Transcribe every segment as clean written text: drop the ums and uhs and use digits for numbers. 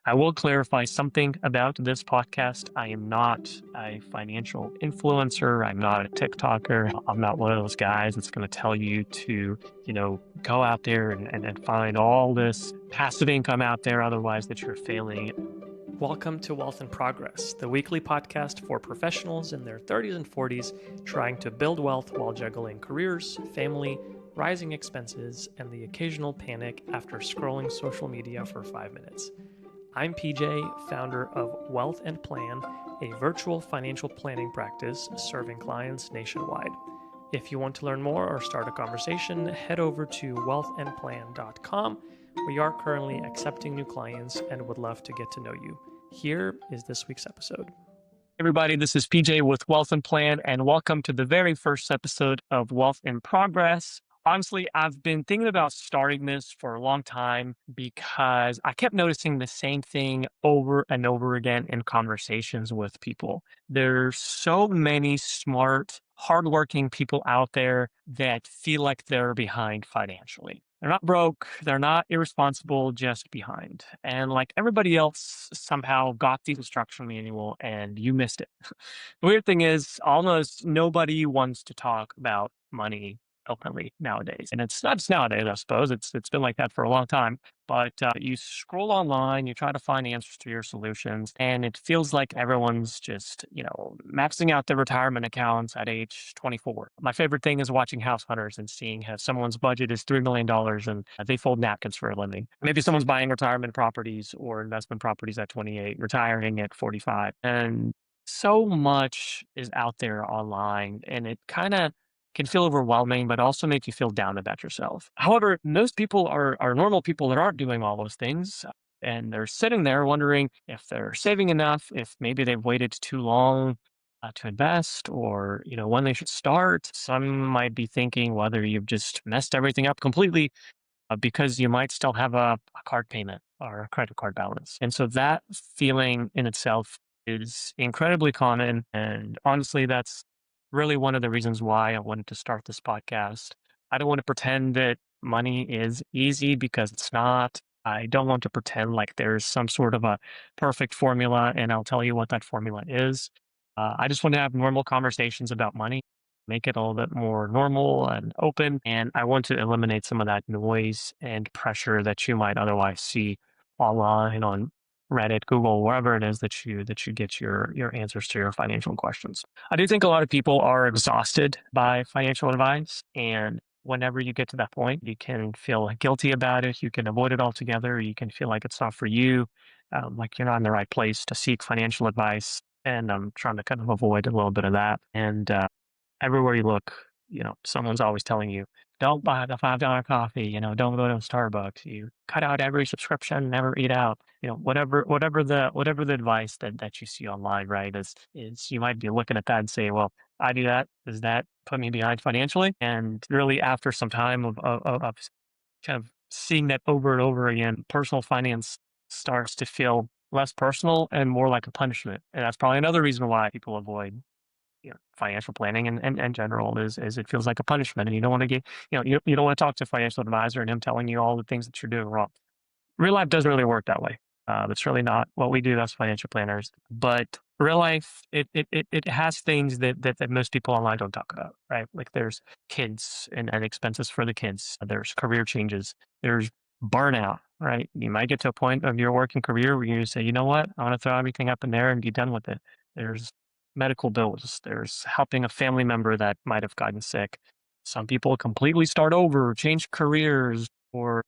I will clarify something about this podcast. I am not a financial influencer. I'm not a TikToker. I'm not one of those guys that's going to tell you to, go out there and find all this passive income out there. Otherwise, that you're failing. Welcome to Wealth in Progress, the weekly podcast for professionals in their 30s and 40s trying to build wealth while juggling careers, family, rising expenses, and the occasional panic after scrolling social media for 5 minutes. I'm PJ, founder of Wealth and Plan, a virtual financial planning practice serving clients nationwide. If you want to learn more or start a conversation, head over to wealthandplan.com. We are currently accepting new clients and would love to get to know you. Here is this week's episode. Everybody, this is PJ with Wealth and Plan, and welcome to the very first episode of Wealth in Progress. Honestly, I've been thinking about starting this for a long time because I kept noticing the same thing over and over again in conversations with people. There's so many smart, hardworking people out there that feel like they're behind financially. They're not broke, they're not irresponsible, just behind. And like everybody else somehow got the instruction manual and you missed it. The weird thing is almost nobody wants to talk about money openly nowadays. And it's not just nowadays, I suppose. It's been like that for a long time. But you scroll online, you try to find answers to your solutions, and it feels like everyone's just, maxing out their retirement accounts at age 24. My favorite thing is watching House Hunters and seeing how someone's budget is $3 million and they fold napkins for a living. Maybe someone's buying retirement properties or investment properties at 28, retiring at 45. And so much is out there online, and it kind of can feel overwhelming, but also make you feel down about yourself. However, most people are normal people that aren't doing all those things. And they're sitting there wondering if they're saving enough, if maybe they've waited too long to invest, or, when they should start. Some might be thinking whether you've just messed everything up completely because you might still have a card payment or a credit card balance. And so that feeling in itself is incredibly common. And honestly, that's really one of the reasons why I wanted to start this podcast. I don't want to pretend that money is easy because it's not. I don't want to pretend like there's some sort of a perfect formula and I'll tell you what that formula is. I just want to have normal conversations about money, make it a little bit more normal and open. And I want to eliminate some of that noise and pressure that you might otherwise see online on Reddit, Google, wherever it is that you get your answers to your financial questions. I do think a lot of people are exhausted by financial advice, and whenever you get to that point, you can feel guilty about it. You can avoid it altogether. You can feel like it's not for you, like you're not in the right place to seek financial advice. And I'm trying to kind of avoid a little bit of that. And everywhere you look, someone's always telling you, don't buy the $5 coffee, don't go to Starbucks. You cut out every subscription, never eat out. Whatever the advice that you see online, right, is you might be looking at that and say, well, I do that. Does that put me behind financially? And really after some time of kind of seeing that over and over again, personal finance starts to feel less personal and more like a punishment. And that's probably another reason why people avoid financial planning and in general is it feels like a punishment, and you don't want to get, you don't want to talk to a financial advisor and him telling you all the things that you're doing wrong. Real life doesn't really work that way. That's really not what we do as financial planners. But real life, it has things that most people online don't talk about, right? Like there's kids and expenses for the kids. There's career changes. There's burnout, right? You might get to a point of your working career where you say, you know what, I want to throw everything up in there and be done with it. There's medical bills. There's helping a family member that might have gotten sick. Some people completely start over, change careers, or,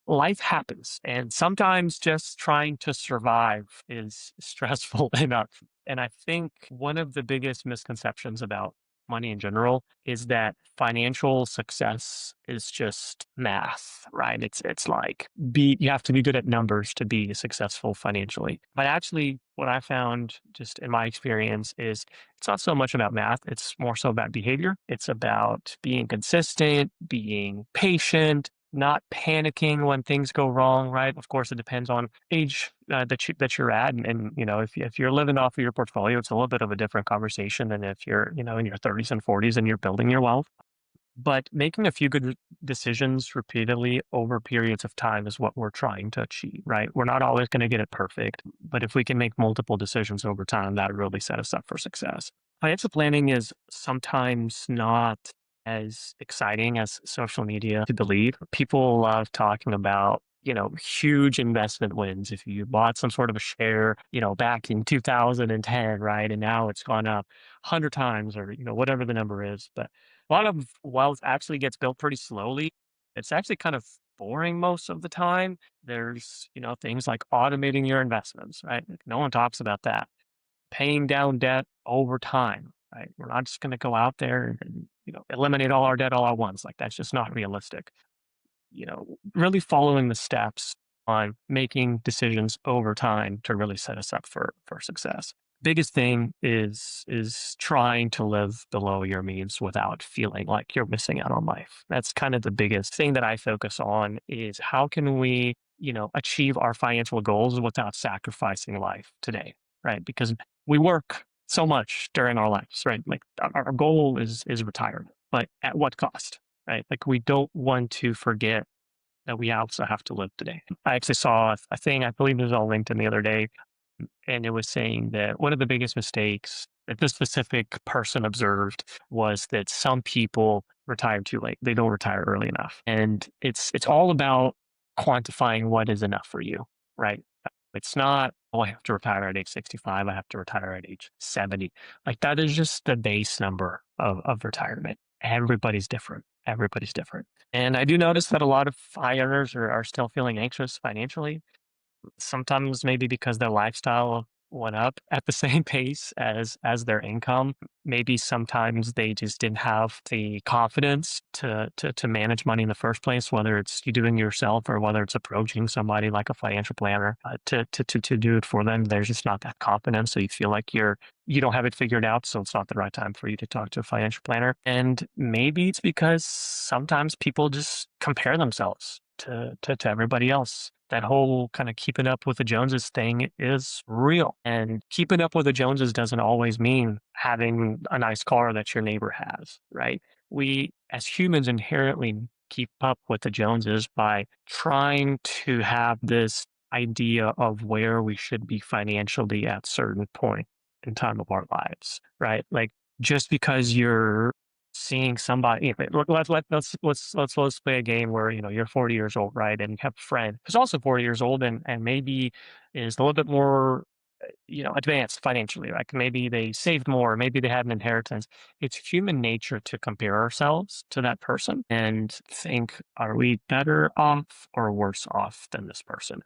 life happens. And sometimes just trying to survive is stressful enough. And I think one of the biggest misconceptions about money in general is that financial success is just math, right? It's like you have to be good at numbers to be successful financially. But actually what I found just in my experience is it's not so much about math, it's more so about behavior. It's about being consistent, being patient, not panicking when things go wrong, right? Of course, it depends on age that you're at, and if you're living off of your portfolio, it's a little bit of a different conversation than if you're in your 30s and 40s and you're building your wealth. But making a few good decisions repeatedly over periods of time is what we're trying to achieve, right? We're not always going to get it perfect, but if we can make multiple decisions over time, that really set us up for success. Financial planning is sometimes not as exciting as social media to believe. People love talking about, huge investment wins. If you bought some sort of a share, back in 2010, right? And now it's gone up 100 times or, whatever the number is. But a lot of wealth actually gets built pretty slowly. It's actually kind of boring most of the time. There's, things like automating your investments, right? Like, no one talks about that. Paying down debt over time, right? We're not just going to go out there and, eliminate all our debt all at once. Like that's just not realistic. Really following the steps on making decisions over time to really set us up for success. Biggest thing is trying to live below your means without feeling like you're missing out on life. That's kind of the biggest thing that I focus on is how can we, achieve our financial goals without sacrificing life today, right? Because we work so much during our lives, right? Like our goal is retirement, but at what cost? Right? Like we don't want to forget that we also have to live today. I actually saw a thing, I believe it was on LinkedIn the other day, and it was saying that one of the biggest mistakes that this specific person observed was that some people retire too late. They don't retire early enough. And it's all about quantifying what is enough for you, right? It's not, oh, I have to retire at age 65. I have to retire at age 70. Like that is just the base number of retirement. Everybody's different. Everybody's different. And I do notice that a lot of high earners are still feeling anxious financially. Sometimes maybe because their lifestyle went up at the same pace as their income. Maybe sometimes they just didn't have the confidence to manage money in the first place, whether it's you doing it yourself or whether it's approaching somebody like a financial planner to do it for them. There's just not that confidence. So you feel like you don't have it figured out. So it's not the right time for you to talk to a financial planner. And maybe it's because sometimes people just compare themselves to everybody else. That whole kind of keeping up with the Joneses thing is real. And keeping up with the Joneses doesn't always mean having a nice car that your neighbor has, right? We as humans inherently keep up with the Joneses by trying to have this idea of where we should be financially at certain point in time of our lives, right? Like just because you're seeing somebody, look, let's play a game where you're 40 years old, right, and you have a friend who's also 40 years old and maybe is a little bit more advanced financially. Like maybe they saved more, maybe they had an inheritance. It's human nature to compare ourselves to that person and think, are we better off or worse off than this person?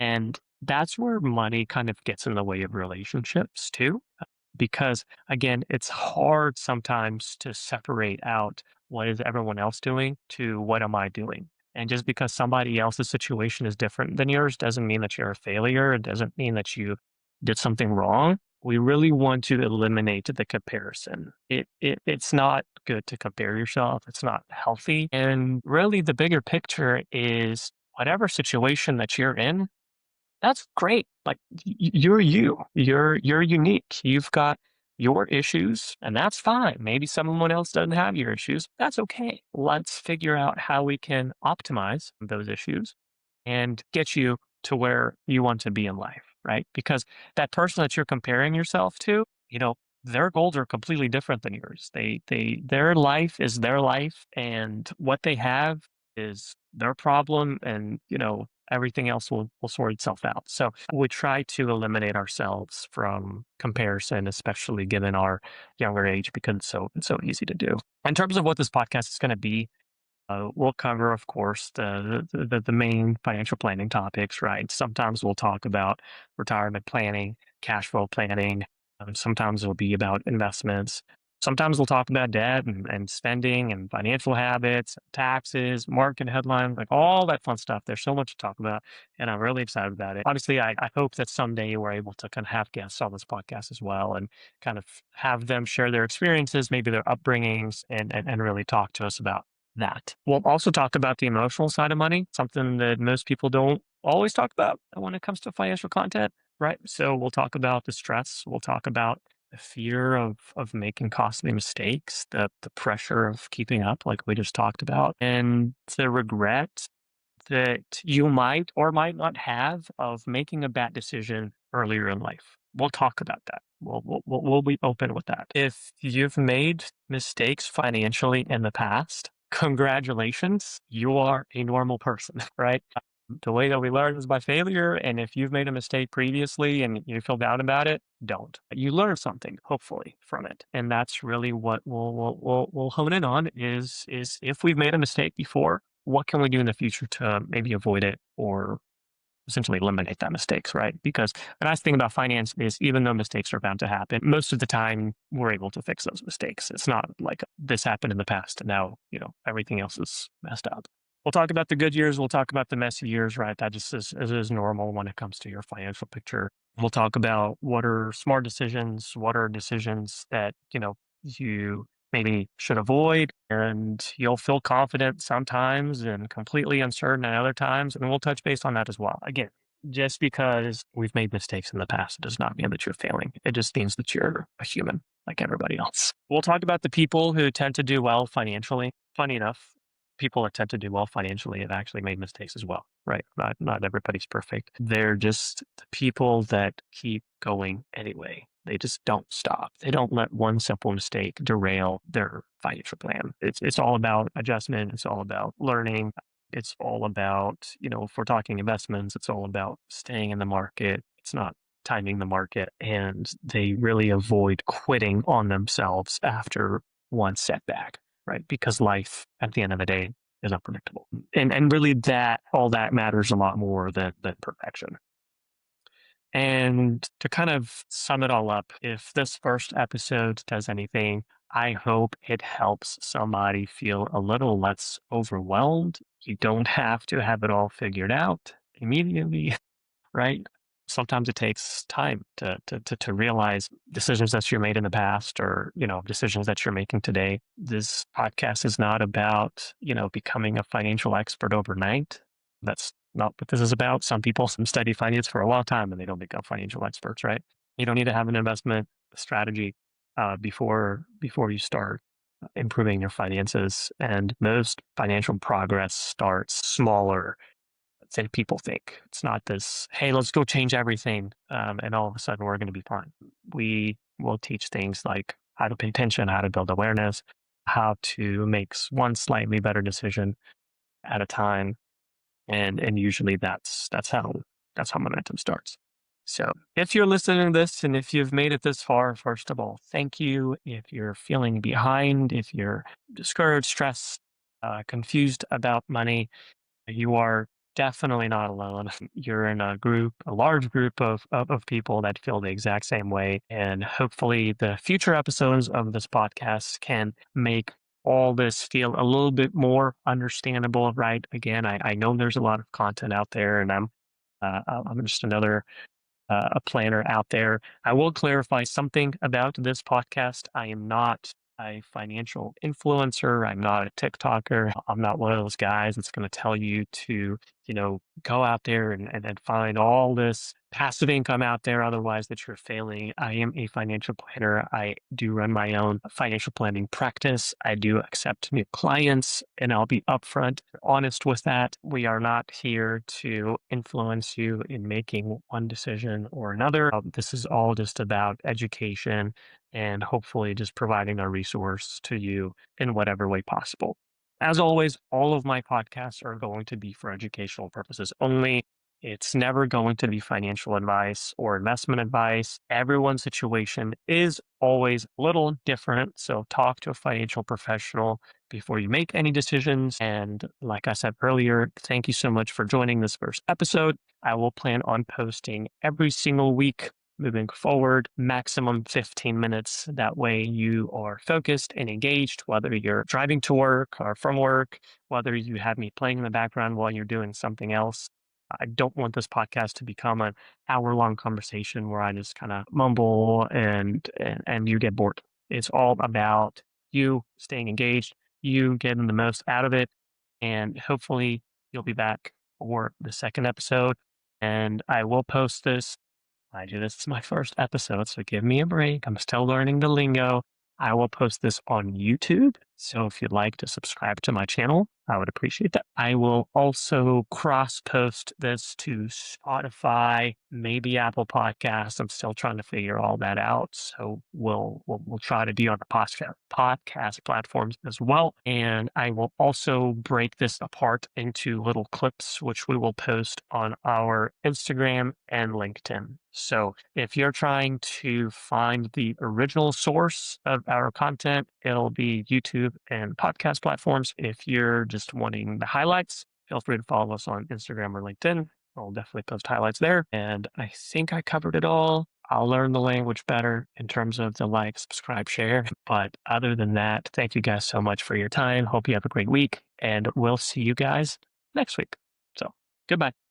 And that's where money kind of gets in the way of relationships too, because again, it's hard sometimes to separate out what is everyone else doing to what am I doing. And just because somebody else's situation is different than yours doesn't mean that you're a failure. It doesn't mean that you did something wrong. We really want to eliminate the comparison. It's not good to compare yourself. It's not healthy. And really the bigger picture is whatever situation that you're in, that's great. Like you're you. You're unique. You've got your issues, and that's fine. Maybe someone else doesn't have your issues. That's okay. Let's figure out how we can optimize those issues and get you to where you want to be in life, right? Because that person that you're comparing yourself to, their goals are completely different than yours. Their life is their life, and what they have is their problem, and everything else will sort itself out. So we try to eliminate ourselves from comparison, especially given our younger age, because it's so easy to do. In terms of what this podcast is going to be, we'll cover, of course, the main financial planning topics, right? Sometimes we'll talk about retirement planning, cash flow planning. Sometimes it'll be about investments. Sometimes we'll talk about debt and spending and financial habits, taxes, market headlines, like all that fun stuff. There's so much to talk about, and I'm really excited about it. Obviously, I hope that someday we're able to kind of have guests on this podcast as well and kind of have them share their experiences, maybe their upbringings, and really talk to us about that. We'll also talk about the emotional side of money, something that most people don't always talk about when it comes to financial content, right? So we'll talk about the stress. We'll talk about the fear of making costly mistakes, the pressure of keeping up, like we just talked about, and the regret that you might or might not have of making a bad decision earlier in life. We'll talk about that. We'll be open with that. If you've made mistakes financially in the past, congratulations, you are a normal person, right? The way that we learn is by failure. And if you've made a mistake previously and you feel bad about it, don't. You learn something, hopefully, from it. And that's really what we'll hone in on is if we've made a mistake before, what can we do in the future to maybe avoid it or essentially eliminate that mistakes, right? Because the nice thing about finance is even though mistakes are bound to happen, most of the time we're able to fix those mistakes. It's not like this happened in the past and now, everything else is messed up. We'll talk about the good years. We'll talk about the messy years, right? That just is normal when it comes to your financial picture. We'll talk about what are smart decisions, what are decisions that, you maybe should avoid, and you'll feel confident sometimes and completely uncertain at other times. And we'll touch base on that as well. Again, just because we've made mistakes in the past, it does not mean that you're failing. It just means that you're a human like everybody else. We'll talk about the people who tend to do well financially. Funny enough, people that tend to do well financially have actually made mistakes as well, right? Not everybody's perfect. They're just the people that keep going anyway. They just don't stop. They don't let one simple mistake derail their financial plan. It's all about adjustment. It's all about learning. It's all about, if we're talking investments, it's all about staying in the market. It's not timing the market. And they really avoid quitting on themselves after one setback, right? Because life at the end of the day is unpredictable. And really all that matters a lot more than perfection. And to kind of sum it all up, if this first episode does anything, I hope it helps somebody feel a little less overwhelmed. You don't have to have it all figured out immediately, right? Sometimes it takes time to realize decisions that you made in the past or, decisions that you're making today. This podcast is not about, becoming a financial expert overnight. That's not what this is about. Some people study finance for a long time and they don't become financial experts, right? You don't need to have an investment strategy before you start improving your finances. And most financial progress starts smaller than people think. It's not this, hey, let's go change everything, and all of a sudden we're going to be fine. We will teach things like how to pay attention, how to build awareness, how to make one slightly better decision at a time, and usually that's how momentum starts. So if you're listening to this and if you've made it this far, first of all, thank you. If you're feeling behind, if you're discouraged, stressed, confused about money, you are definitely not alone. You're in a large group of people that feel the exact same way. And hopefully the future episodes of this podcast can make all this feel a little bit more understandable, right? Again, I know there's a lot of content out there and I'm just another a planner out there. I will clarify something about this podcast. I am not a financial influencer. I'm not a TikToker. I'm not one of those guys that's going to tell you to, go out there and find all this passive income out there. Otherwise, that you're failing. I am a financial planner. I do run my own financial planning practice. I do accept new clients, and I'll be upfront, honest with that. We are not here to influence you in making one decision or another. This is all just about education and hopefully just providing a resource to you in whatever way possible. As always, all of my podcasts are going to be for educational purposes only. It's never going to be financial advice or investment advice. Everyone's situation is always a little different. So talk to a financial professional before you make any decisions. And like I said earlier, thank you so much for joining this first episode. I will plan on posting every single week moving forward, maximum 15 minutes. That way you are focused and engaged, whether you're driving to work or from work, whether you have me playing in the background while you're doing something else. I don't want this podcast to become an hour-long conversation where I just kind of mumble and you get bored. It's all about you staying engaged, you getting the most out of it, and hopefully you'll be back for the second episode. And I will post this Mind you, this is my first episode, so give me a break. I'm still learning the lingo. I will post this on YouTube. So if you'd like to subscribe to my channel, I would appreciate that. I will also cross post this to Spotify, maybe Apple Podcasts. I'm still trying to figure all that out. So we'll try to be on the podcast platforms as well. And I will also break this apart into little clips, which we will post on our Instagram and LinkedIn. So if you're trying to find the original source of our content, it'll be YouTube and podcast platforms. If you're just wanting the highlights, feel free to follow us on Instagram or LinkedIn. I'll definitely post highlights there. And I think I covered it all. I'll learn the language better in terms of the like, subscribe, share. But other than that, thank you guys so much for your time. Hope you have a great week, and we'll see you guys next week. So goodbye.